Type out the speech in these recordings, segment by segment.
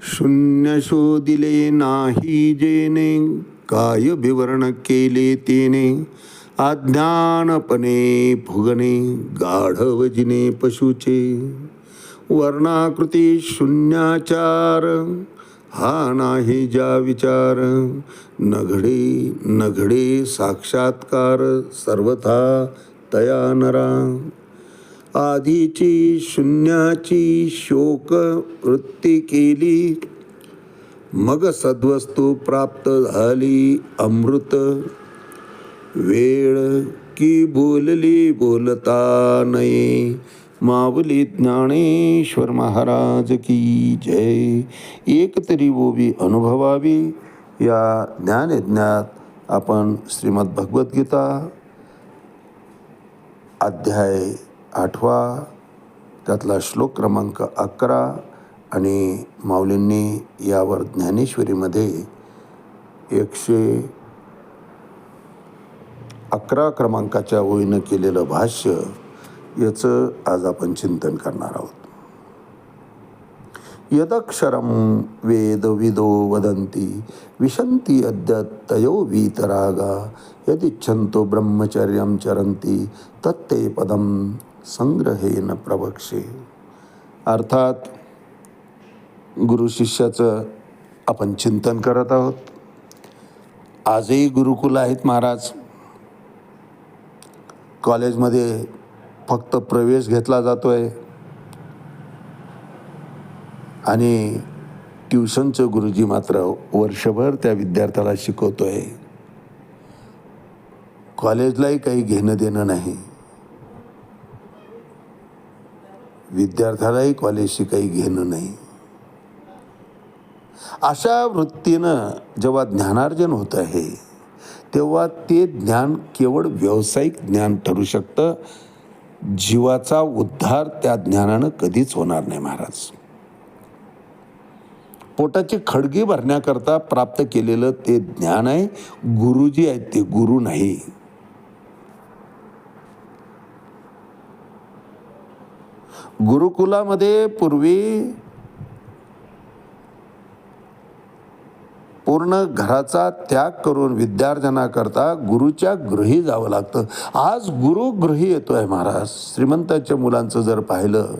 शून्य शोधिले नाही जेने, काय विवरण केले तेने. अज्ञानपणे फुगणे, गाढव जिने पशुचे. वर्णाकृती शून्याचार, हा नाही ज्या विचार. नघडे नघडे साक्षात्कार, सर्वथा तया नरा. आधीची शून्याची शोक वृत्ती केली, मग सद्वस्तू प्राप्त झाली अमृत. वेळ की बोलली बोलता नये, माऊली ज्ञानेश्वर महाराज की जय. एक तरी ओवी अनुभवावी या ज्ञानयज्ञात आपण श्रीमद भगवद्गीता अध्याय 8 त्यातला श्लोक क्रमांक 11 आणि माऊलींनी यावर ज्ञानेश्वरीमध्ये 111 क्रमांकाच्या ओळीनं केलेलं भाष्य, याचं आज आपण चिंतन करणार आहोत. यदक्षरं वेदविदो वदन्ति, विशन्ति अद्यतयो वीतरागा. यदिच्छन्तो ब्रह्मचर्यं चरन्ति, तत्ते पदं संग्रहेन प्रवक्षे. अर्थात गुरु शिष्याचं आपण चिंतन करत आहोत. आजही गुरुकुल आहेत महाराज. कॉलेजमध्ये फक्त प्रवेश घेतला जातोय आणि ट्युशनचं गुरुजी मात्र वर्षभर त्या विद्यार्थ्याला शिकवतोय. कॉलेजलाही काही घेणं देणं नाही, विद्यार्थ्यालाही कॉलेजशी काही घेणं नाही. अशा वृत्तीनं जेव्हा ज्ञानार्जन होत आहे, तेव्हा ते ज्ञान केवळ व्यावसायिक ज्ञान ठरू शकतं. जीवाचा उद्धार त्या ज्ञानानं कधीच होणार नाही महाराज. पोटाची खळगी भरण्याकरता प्राप्त केलेलं ते ज्ञान आहे. गुरुजी आहेत ते गुरु नाही. गुरुकुलामध्ये पूर्वी पूर्ण घराचा त्याग करून विद्यार्जनाकरता गुरुच्या गृही जावं लागतं. आज गुरु गृही येतोय महाराज. श्रीमंताच्या मुलांचं जर पाहिलं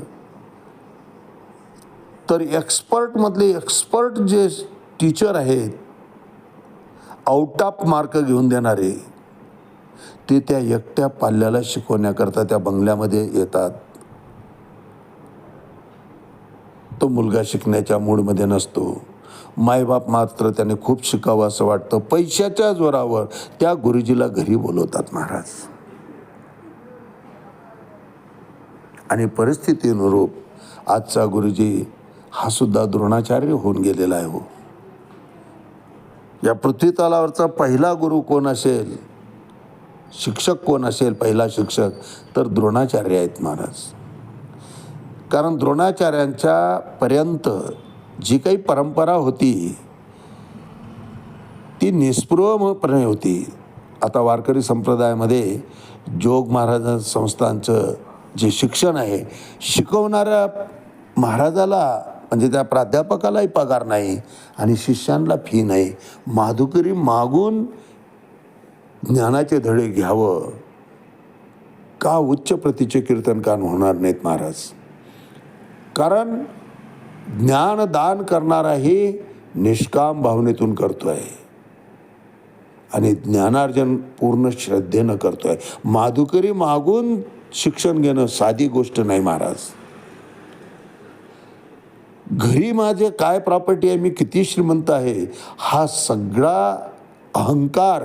तर एक्सपर्टमधले एक्सपर्ट जे टीचर आहेत, आउट ऑफ मार्क घेऊन देणारे, ते त्या एकट्या पाल्याला शिकवण्याकरता त्या बंगल्यामध्ये येतात. तो मुलगा शिकण्याच्या मूडमध्ये नसतो. मायबाप मात्र त्याने खूप शिकावं असं वाटतं. पैशाच्या जोरावर त्या गुरुजीला घरी बोलवतात महाराज. आणि परिस्थितीनुरूप आजचा गुरुजी हा सुद्धा द्रोणाचार्य होऊन गेलेला आहे. हो, या पृथ्वी तलावरचा पहिला गुरु कोण असेल, शिक्षक कोण असेल, पहिला शिक्षक तर द्रोणाचार्य आहेत महाराज. कारण द्रोणाचार्यांच्या पर्यंत जी काही परंपरा होती ती निस्पृहपणे होती. आता वारकरी संप्रदायामध्ये जोग महाराज संस्थांचं जे शिक्षण आहे, शिकवणाऱ्या महाराजाला म्हणजे त्या प्राध्यापकालाही पगार नाही आणि शिष्यांना फी नाही. माधुकरी मागून ज्ञानाचे धडे घ्यावं का उच्च प्रतीचे कीर्तनकार होणार नाहीत महाराज. कारण ज्ञानदान करणाराही निष्काम भावनेतून करतोय आणि ज्ञानार्जन पूर्ण श्रद्धेनं करतोय. माधुकरी मागून शिक्षण घेणं साधी गोष्ट नाही महाराज. घरी माझे काय प्रॉपर्टी आहे, मी किती श्रीमंत आहे, हा सगळा अहंकार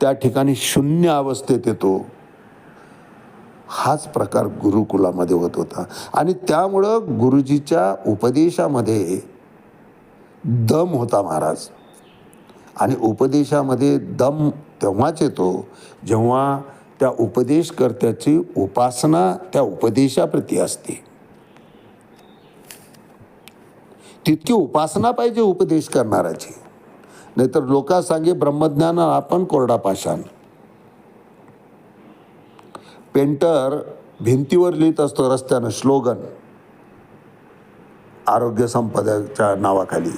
त्या ठिकाणी शून्य अवस्थेत येतो. हाच प्रकार गुरुकुलामध्ये होत होता. आणि त्यामुळं गुरुजीच्या उपदेशामध्ये दम होता महाराज. आणि उपदेशामध्ये दम तेव्हाच येतो जेव्हा त्या उपदेशकर्त्याची उपासना त्या उपदेशाप्रती असते. तितकी उपासना पाहिजे उपदेश करणाराची. नाहीतर लोका सांगे ब्रह्मज्ञान आपण कोरडा पाषाण. पेंटर भिंतीवर लिहित असतो रस्त्यानं स्लोगन, आरोग्य संपदाच्या नावाखाली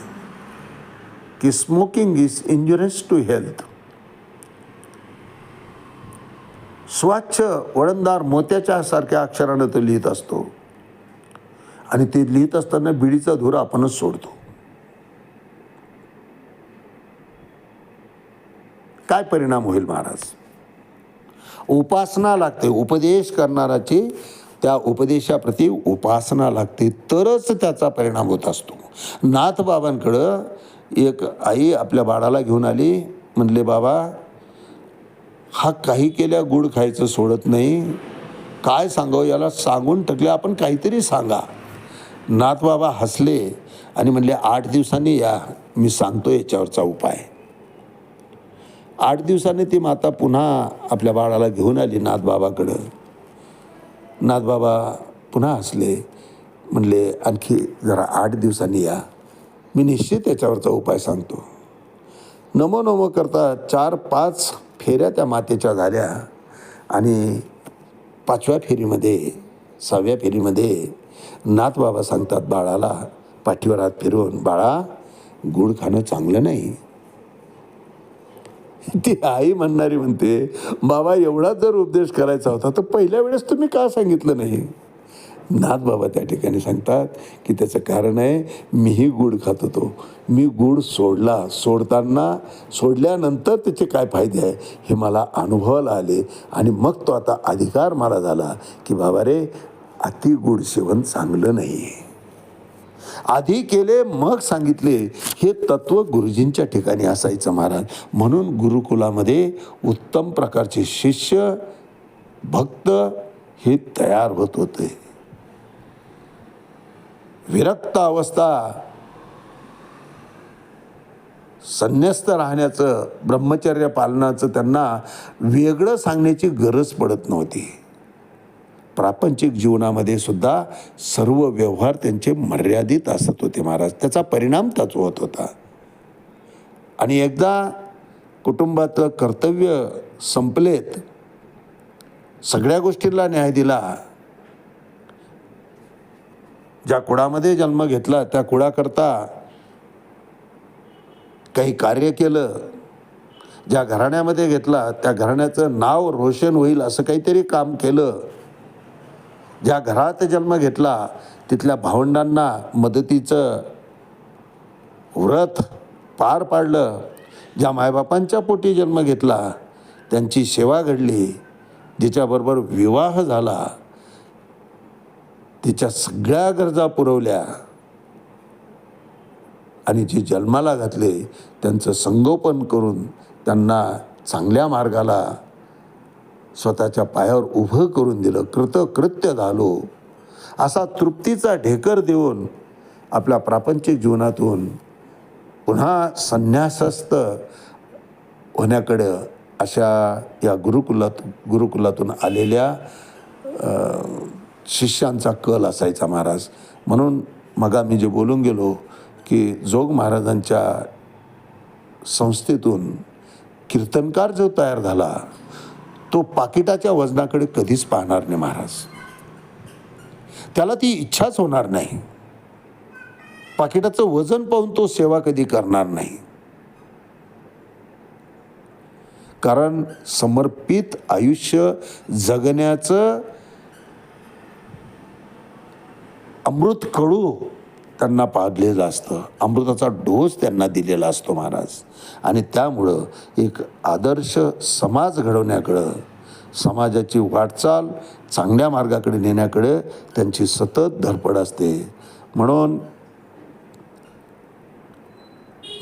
की smoking is injurious to health. स्वच्छ वळणदार मोत्याच्या सारख्या अक्षरानं तो लिहित असतो आणि ते लिहित असताना बिडीचा धूर आपणच सोडतो. काय परिणाम होईल महाराज? उपासना लागते. उपदेश करणाराची त्या उपदेशाप्रती उपासना लागते, तरच त्याचा परिणाम होत असतो. नाथबाबांकडं एक आई आपल्या बाळाला घेऊन आली. म्हणले, बाबा हा काही केल्या गुड खायचं सोडत नाही, काय सांगावं याला? सांगून टाकले, आपण काहीतरी सांगा. नाथबाबा हसले आणि म्हणले, 8 दिवसांनी या, मी सांगतो याच्यावरचा उपाय. 8 दिवसांनी ती माता पुन्हा आपल्या बाळाला घेऊन आली नाथबाबाकडं. नाथबाबा पुन्हा हसले, म्हणले, आणखी जरा 8 दिवसांनी या, मी निश्चित याच्यावरचा उपाय सांगतो. नमो नमो करता 4-5 फेऱ्या त्या मातेच्या झाल्या आणि 5व्या फेरीमध्ये 6व्या फेरीमध्ये नाथबाबा सांगतात बाळाला, पाठीवर हात फिरवून, बाळा गुळ खाणं चांगलं नाही. ती आई म्हणणारी म्हणते, बाबा एवढा जर उपदेश करायचा होता तर पहिल्या वेळेस तुम्ही का सांगितलं नाही? नाथबाबा त्या ठिकाणी सांगतात की त्याचं कारण आहे, मीही गूळ खात होतो, मी गूळ सोडला, सोडल्यानंतर त्याचे काय फायदे आहे हे मला अनुभवाला आले आणि मग तो आता अधिकार मला झाला की बाबा रे, अति गूळ सेवन चांगलं नाही. आधी केले मग सांगितले, हे तत्व गुरुजींच्या ठिकाणी असायचं महाराज. म्हणून गुरुकुलामध्ये उत्तम प्रकारचे शिष्य भक्त हे तयार होत होते. विरक्त अवस्था, संन्यस्त राहण्याचं, ब्रह्मचर्य पालनाचं त्यांना वेगळं सांगण्याची गरज पडत नव्हती. प्रापंचिक जीवनामध्ये सुद्धा सर्व व्यवहार त्यांचे मर्यादित असत होते महाराज. त्याचा परिणाम त्याच होत होता. आणि एकदा कुटुंबाचं कर्तव्य संपलेत, सगळ्या गोष्टींना न्याय दिला, ज्या कुळामध्ये जन्म घेतला त्या कुळाकरता काही कार्य केलं, ज्या घराण्यामध्ये घेतला त्या घराण्याचं नाव रोशन होईल असं काहीतरी काम केलं, ज्या घरात जन्म घेतला तिथल्या भावंडांना मदतीचं व्रत पार पाडलं, ज्या मायबापांच्या पोटी जन्म घेतला त्यांची सेवा घडली, जिच्याबरोबर विवाह झाला, तिच्या सगळ्या गरजा पुरवल्या आणि जे जन्माला घातले त्यांचं संगोपन करून त्यांना चांगल्या मार्गाला स्वतःच्या पायावर उभं करून दिलं, कृतकृत्य झालो, असा तृप्तीचा ढेकर देऊन आपल्या प्रापंचिक जीवनातून पुन्हा संन्यासस्थ होण्याकडं अशा या गुरुकुलातून आलेल्या शिष्यांचा कल असायचा महाराज. म्हणून मग मी जे बोलून गेलो की जोग महाराजांच्या संस्थेतून कीर्तनकार जो तयार झाला तो पाकिटाच्या वजनाकडे कधीच पाहणार नाही महाराज. त्याला ती इच्छाच होणार नाही. पाकिटाचं वजन पाहून तो सेवा कधी करणार नाही. कारण समर्पित आयुष्य जगण्याचं अमृत कडू त्यांना पाजलेलं असतं, अमृताचा डोस त्यांना दिलेला असतो महाराज. आणि त्यामुळं एक आदर्श समाज घडवण्याकडं, समाजाची वाटचाल चांगल्या मार्गाकडे नेण्याकडे त्यांची सतत धडपड असते. म्हणून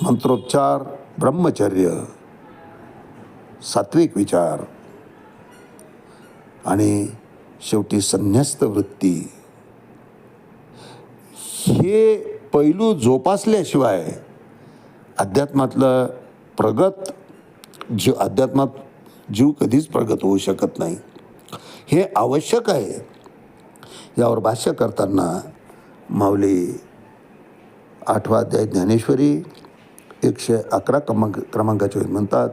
मंत्रोच्चार, ब्रह्मचर्य, सात्विक विचार आणि शेवटी संन्यस्त वृत्ती हे पैलू जोपासल्याशिवाय अध्यात्मातलं अध्यात्मात जीव कधीच प्रगत होऊ शकत नाही. हे आवश्यक आहे. यावर भाष्य करताना माऊली 8वा अध्याय ज्ञानेश्वरी 111 क्रमांकाचे म्हणतात,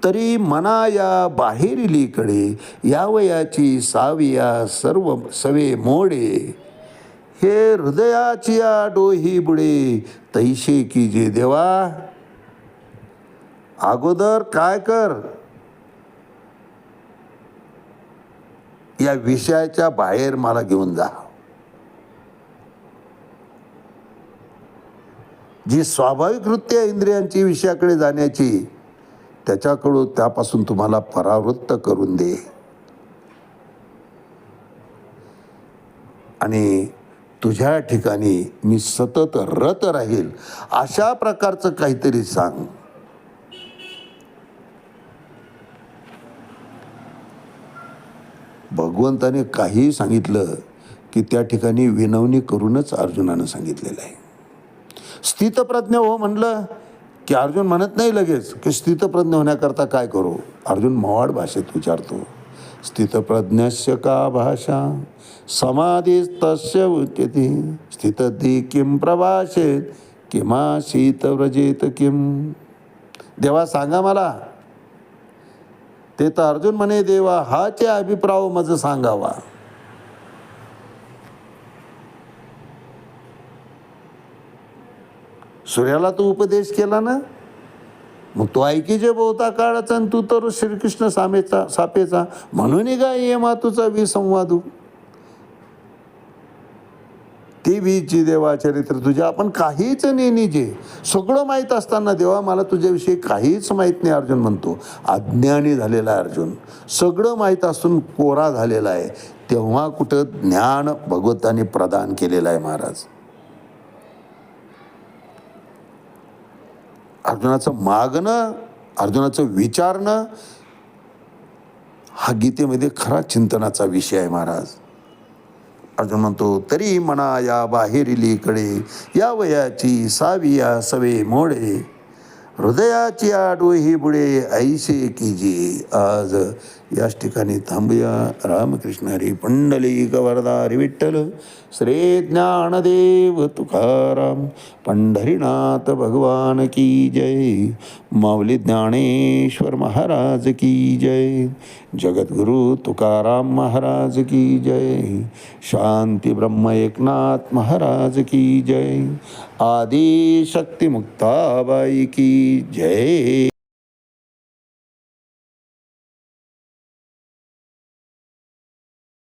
तरी मना या बाहेरीलीकडे यावयाची साविया सर्व सवे मोडे, हे हृदयाची या डोही बुडे तैशे की जे देवा. अगोदर काय कर, या विषयाच्या बाहेर मला घेऊन जा. जी स्वाभाविक वृत्ती आहे इंद्रियांची विषयाकडे जाण्याची, त्याच्याकडून त्यापासून तुम्हाला परावृत्त करून दे. आणि तुझ्या ठिकाणी मी सतत रत राहील, अशा प्रकारचं काहीतरी सांग. भगवंताने काही सांगितलं की त्या ठिकाणी विनवणी करूनच अर्जुनानं सांगितलेलं आहे. स्थितप्रज्ञ हो म्हणलं की अर्जुन म्हणत नाही लगेच की स्थितप्रज्ञ होण्याकरता काय करू. अर्जुन मवाड भाषेत विचारतो, स्थितप्रज्ञस्य का भाषा समाधिस्तस्य उच्यते स्थितधी किं प्रभाषेत किमासीत व्रजेत किम. देवा सांगा मला. ते तर अर्जुन म्हणे, देवा हाचे अभिप्राव मज सांगावा. सूर्याला तू उपदेश केला ना, मग तो ऐकी जे बहुता काळाचा आणि तू तर श्रीकृष्ण सापेचा म्हणून काय ये मातूचा विसंवादू. ते बीची देवा चरित्र तुझ्या आपण काहीच नाही जे सगळं माहीत असताना देवा मला तुझ्याविषयी काहीच माहीत नाही. अर्जुन म्हणतो, अज्ञानी झालेला आहे अर्जुन. सगळं माहीत असून कोरा झालेला आहे. तेव्हा कुठं ज्ञान भगवंताने प्रदान केलेलं आहे महाराज. अर्जुनाचं मागणं, अर्जुनाचं विचारणं हा गीतेमध्ये खरा चिंतनाचा विषय आहे महाराज. अर्जुन म्हणतो, तरी म्हणा या बाहेरीली कडे या वयाची साविया सवे मोडे हृदयाची आडोही बुडे ऐसे की जी. आज याच ठिकाणी थांबूया. रामकृष्ण हरी पुंडलिक वरदा हरी विठ्ठल श्री ज्ञानदेव तुकाराम पंढरीनाथ भगवान की जय. माऊली ज्ञानेश्वर महाराज की जय. जगद्गुरु तुकाराम महाराज की जय. शांती ब्रह्म एकनाथ महाराज की जय. आदि शक्ती मुक्ताबाई की जय.